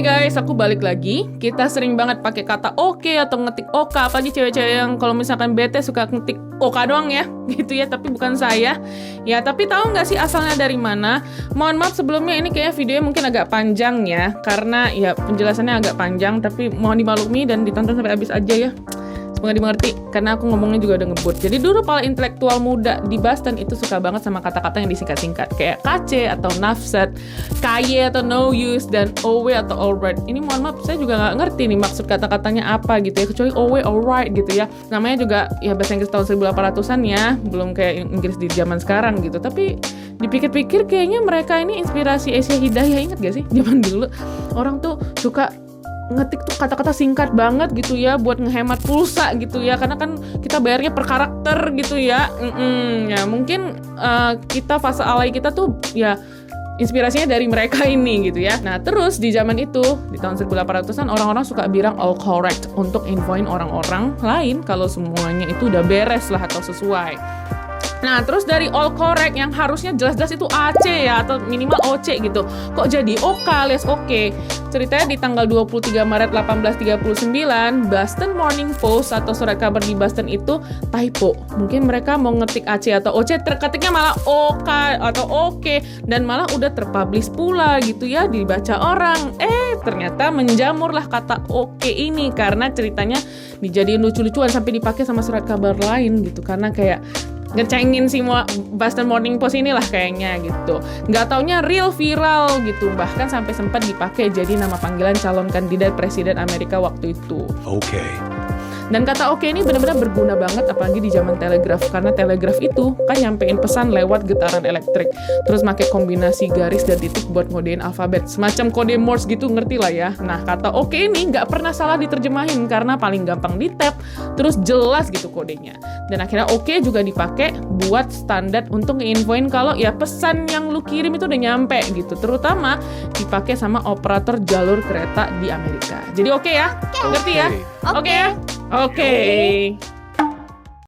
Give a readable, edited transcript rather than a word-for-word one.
Hai guys, aku balik lagi. Kita sering banget pakai kata oke atau ngetik oka, apalagi cewek-cewek yang kalau misalkan bete suka ngetik oka doang ya, gitu ya. Tapi bukan saya. Ya, tapi tahu nggak sih asalnya dari mana? Mohon maaf sebelumnya, ini kayaknya videonya mungkin agak panjang ya, karena ya penjelasannya agak panjang. Tapi mohon dimaklumi dan ditonton sampai habis aja ya. Semoga dimengerti, karena aku ngomongnya juga udah ngebut. Jadi dulu para intelektual muda di Boston itu suka banget sama kata-kata yang disingkat-singkat, kayak KC atau nafset, KY atau no use, dan OW atau alright. Ini mohon maaf, saya juga nggak ngerti nih maksud kata-katanya apa gitu ya, kecuali OW alright gitu ya. Namanya juga ya bahasa Inggris tahun 1800-an ya, belum kayak Inggris di zaman sekarang gitu. Tapi dipikir-pikir kayaknya mereka ini inspirasi Asia Hidayah, ingat gak sih? Zaman dulu orang tuh suka ngetik tuh kata-kata singkat banget gitu ya, buat ngehemat pulsa gitu ya, karena kan kita bayarnya per karakter gitu ya. Ya mungkin kita fase alay kita tuh ya inspirasinya dari mereka ini gitu ya. Nah terus di zaman itu, di tahun 1800-an, orang-orang suka bilang all correct untuk infoin orang-orang lain kalau semuanya itu udah beres lah atau sesuai. Nah, terus dari all correct yang harusnya jelas-jelas itu AC ya, atau minimal OC gitu. Kok jadi OK alias OK? Ceritanya di tanggal 23 Maret 1839, Boston Morning Post atau surat kabar di Boston itu typo. Mungkin mereka mau ngetik AC atau OC, terketiknya malah OK atau OK, dan malah udah terpublish pula gitu ya, dibaca orang. Ternyata menjamurlah kata OK ini, karena ceritanya dijadiin lucu-lucuan sampai dipakai sama surat kabar lain gitu, karena kayak ngecengin si Boston Morning Post inilah kayaknya gitu. Nggak taunya real viral gitu. Bahkan sampai sempat dipakai jadi nama panggilan calon kandidat presiden Amerika waktu itu. Oke. Dan kata oke ini benar-benar berguna banget apalagi di zaman telegraf, karena telegraf itu kan nyampein pesan lewat getaran elektrik, terus pakai kombinasi garis dan titik buat ngodein alfabet, semacam kode Morse gitu, ngerti lah ya. Nah kata oke ini nggak pernah salah diterjemahin karena paling gampang di tap, terus jelas gitu kodenya. Dan akhirnya oke juga dipakai buat standar untuk nge-infoin kalau ya pesan yang lu kirim itu udah nyampe gitu, terutama dipakai sama operator jalur kereta di Amerika. Jadi oke ya, ngerti ya? Oke ya? Oke.